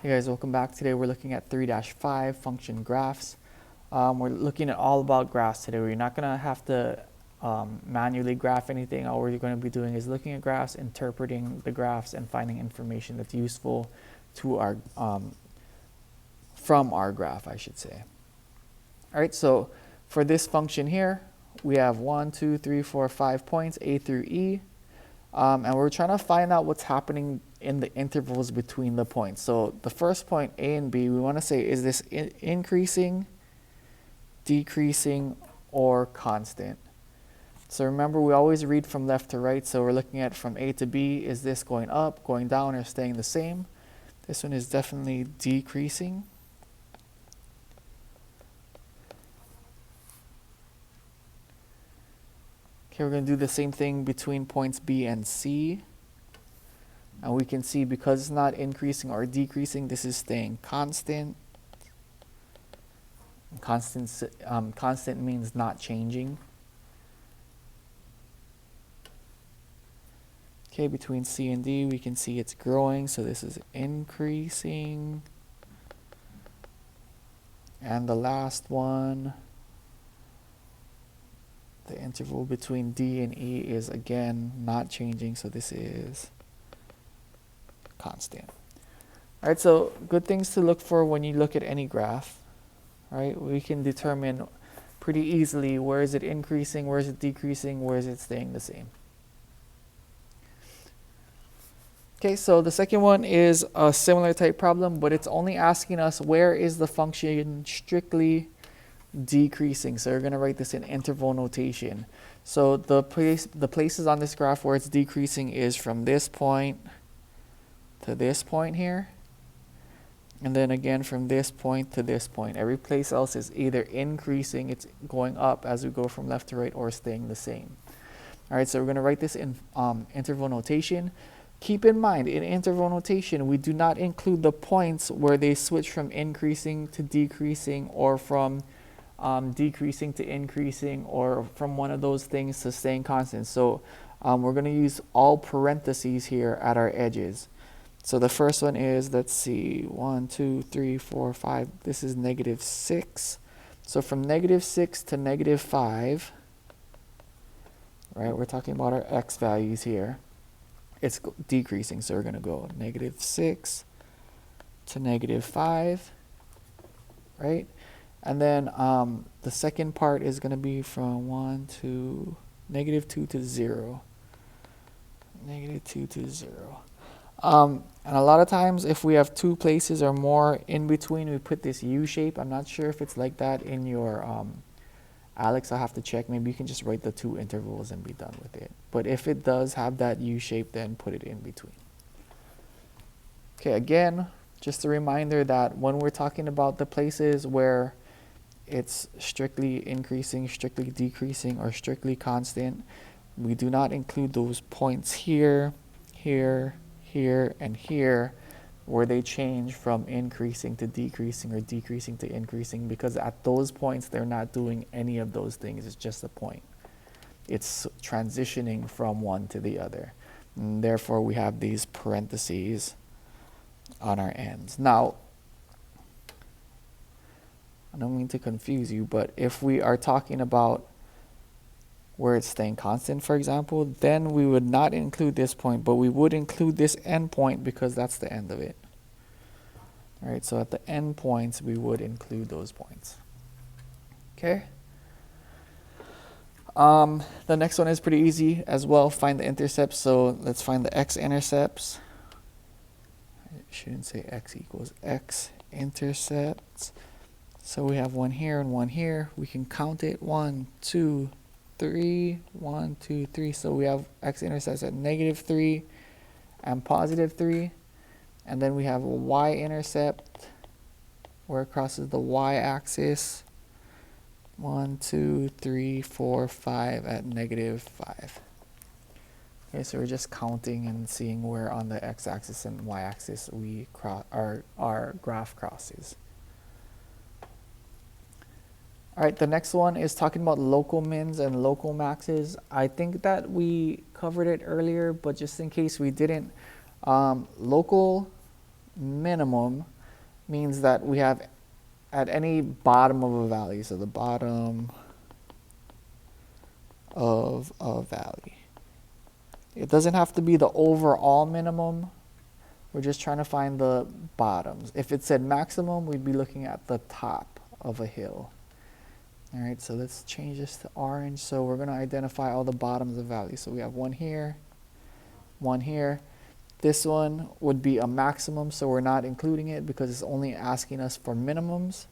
Hey guys, welcome back. Today we're looking at 3-5 function graphs. We're looking at all about graphs today. We're not going to have to manually graph anything. All we're going to be doing is looking at graphs, interpreting the graphs, and finding information that's useful to our from our graph, I should say. All right, so for this function here, we have 1, 2, 3, 4, 5 points, A through E. And we're trying to find out what's happening in the intervals between the points. So the first point, A and B, we want to say, is this increasing, decreasing, or constant? So remember, we always read from left to right. So we're looking at from A to B, is this going up, going down, or staying the same? This one is definitely decreasing. Okay, we're going to do the same thing between points B and C. And we can see because it's not increasing or decreasing, this is staying constant. Constant means not changing. Okay, between C and D, we can see it's growing, so this is increasing. And the last one, the interval between D and E is again not changing, so this is constant. All right, so good things to look for when you look at any graph. All right, we can determine pretty easily where is it increasing, where is it decreasing, where is it staying the same. Okay, so the second one is a similar type problem, but it's only asking us where is the function strictly decreasing. So we're going to write this in interval notation. So the places on this graph where it's decreasing is from this point to this point here, and then again from this point to this point. Every place else is either increasing, it's going up as we go from left to right, or staying the same. All right, so we're going to write this in interval notation. Keep in mind, in interval notation, we do not include the points where they switch from increasing to decreasing, or from decreasing to increasing, or from one of those things to staying constant. So we're going to use all parentheses here at our edges. So the first one is, let's see, 1, 2, 3, 4, 5. This is -6. So from -6 to -5, right, we're talking about our x values here. It's decreasing, so we're going to go -6 to -5, right? And then the second part is going to be from -2 to 0. -2 to 0. And a lot of times, if we have two places or more in between, we put this U shape. I'm not sure if it's like that in your Alex. I'll have to check. Maybe you can just write the two intervals and be done with it. But if it does have that U shape, then put it in between. Okay, again, just a reminder that when we're talking about the places where it's strictly increasing, strictly decreasing, or strictly constant, we do not include those points here, here, here, and here, where they change from increasing to decreasing or decreasing to increasing, because at those points they're not doing any of those things. It's just a point. It's transitioning from one to the other. And therefore we have these parentheses on our ends. Now, I don't mean to confuse you, but if we are talking about where it's staying constant, for example, then we would not include this point, but we would include this end point because that's the end of it. All right, so at the end points, we would include those points. Okay. The next one is pretty easy as well. Find the intercepts. So let's find the x-intercepts. I shouldn't say x equals x-intercepts. So we have one here and one here. We can count it. 1, 2, 3, 1, 2, 3. So we have x-intercepts at -3 and +3. And then we have a y-intercept where it crosses the y-axis. 1, 2, 3, 4, 5 at -5. Okay, so we're just counting and seeing where on the x-axis and y-axis we our graph crosses. All right, the next one is talking about local mins and local maxes. I think that we covered it earlier, but just in case we didn't, local minimum means that we have at any bottom of a valley, so the bottom of a valley. It doesn't have to be the overall minimum. We're just trying to find the bottoms. If it said maximum, we'd be looking at the top of a hill. All right, so let's change this to orange. So we're going to identify all the bottoms of valleys. So we have one here, one here. This one would be a maximum, so we're not including it because it's only asking us for minimums.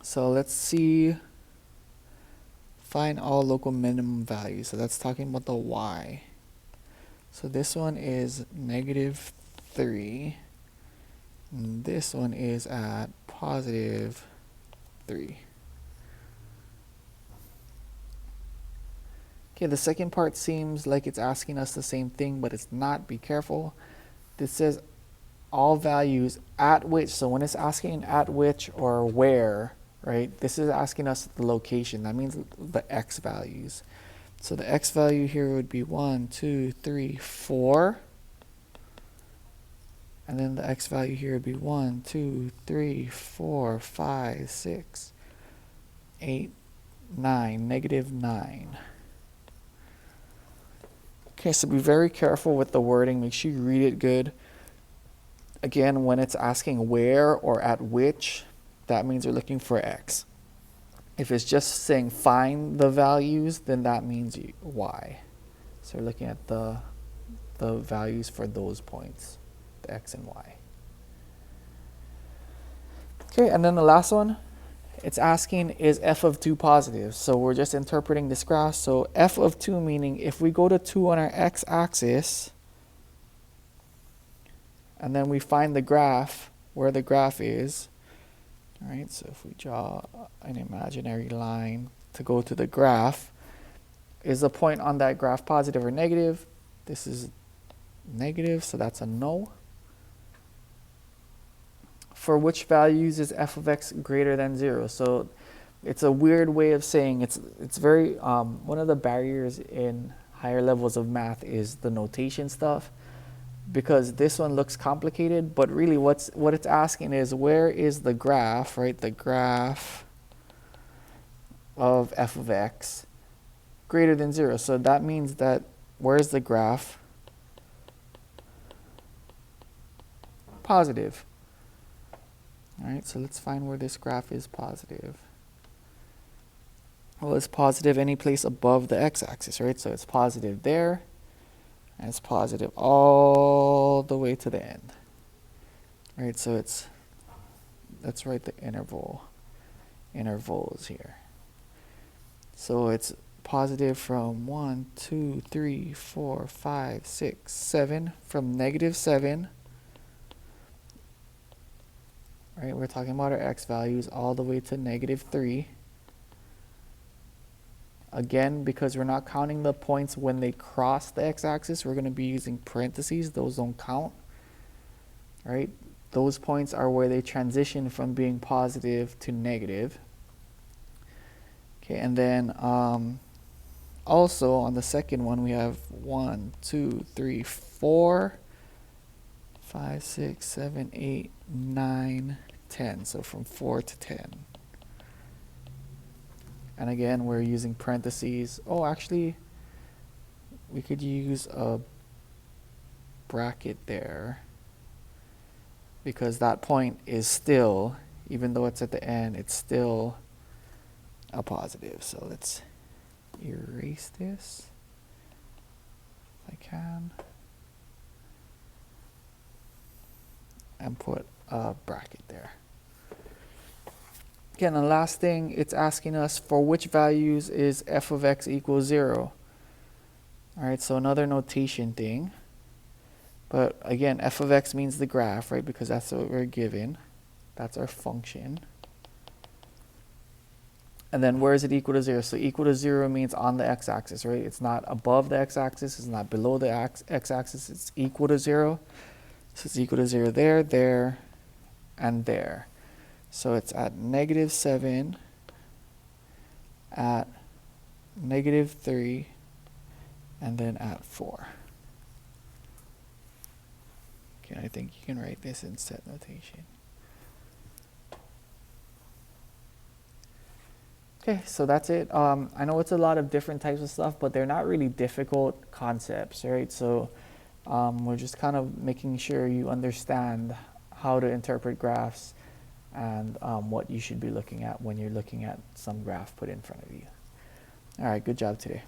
So let's see, find all local minimum values. So that's talking about the y. So this one is -3. And this one is at +3. Okay, the second part seems like it's asking us the same thing, but it's not. Be careful. This says all values at which. So when it's asking at which or where, right, this is asking us the location. That means the x values. So the x value here would be 1, 2, 3, 4. And then the x value here would be 1, 2, 3, 4, 5, 6, 8, 9, -9. Okay, so be very careful with the wording. Make sure you read it good. Again, when it's asking where or at which, that means you're looking for x. If it's just saying find the values, then that means y. So we're looking at the values for those points, the x and y. Okay, and then the last one, it's asking is f of 2 positive? So we're just interpreting this graph. So f of 2 meaning if we go to 2 on our x-axis, and then we find the graph, where the graph is, all right, so if we draw an imaginary line to go to the graph, is the point on that graph positive or negative? This is negative, so that's a no. For which values is f of x greater than 0? So it's a weird way of saying it's very, one of the barriers in higher levels of math is the notation stuff, because this one looks complicated, but really what it's asking is where is the graph, right? The graph of f of x greater than 0. So that means that where's the graph? Positive. All right, so let's find where this graph is positive. Well, it's positive any place above the x-axis, right? So it's positive there, and it's positive all the way to the end. All right, so let's write the intervals here. So it's positive from 1, 2, 3, 4, 5, 6, 7, from -7. Right, we're talking about our x values all the way to -3. Again, because we're not counting the points when they cross the x-axis, we're going to be using parentheses. Those don't count. Right? Those points are where they transition from being positive to negative. Okay, and then also on the second one, we have 1, 2, 3, 4, 5, 6, 7, 8, 9, 10. So from 4 to 10. And again, we're using parentheses. Oh, actually, we could use a bracket there, because that point is still, even though it's at the end, it's still a positive. So let's erase this if I can, and put a bracket there. Again, the last thing, it's asking us for which values is f of x equals 0. All right, so another notation thing. But again, f of x means the graph, right? Because that's what we're given. That's our function. And then where is it equal to 0? So equal to 0 means on the x-axis, right? It's not above the x-axis. It's not below the x-axis. It's equal to 0. So it's equal to 0 there, there, and there. So it's at -7, at -3, and then at 4. Okay, notation. I think you can write this in set notation. Okay, so that's it. I know it's a lot of different types of stuff, but they're not really difficult concepts, right? So we're just kind of making sure you understand how to interpret graphs and what you should be looking at when you're looking at some graph put in front of you. All right, good job today.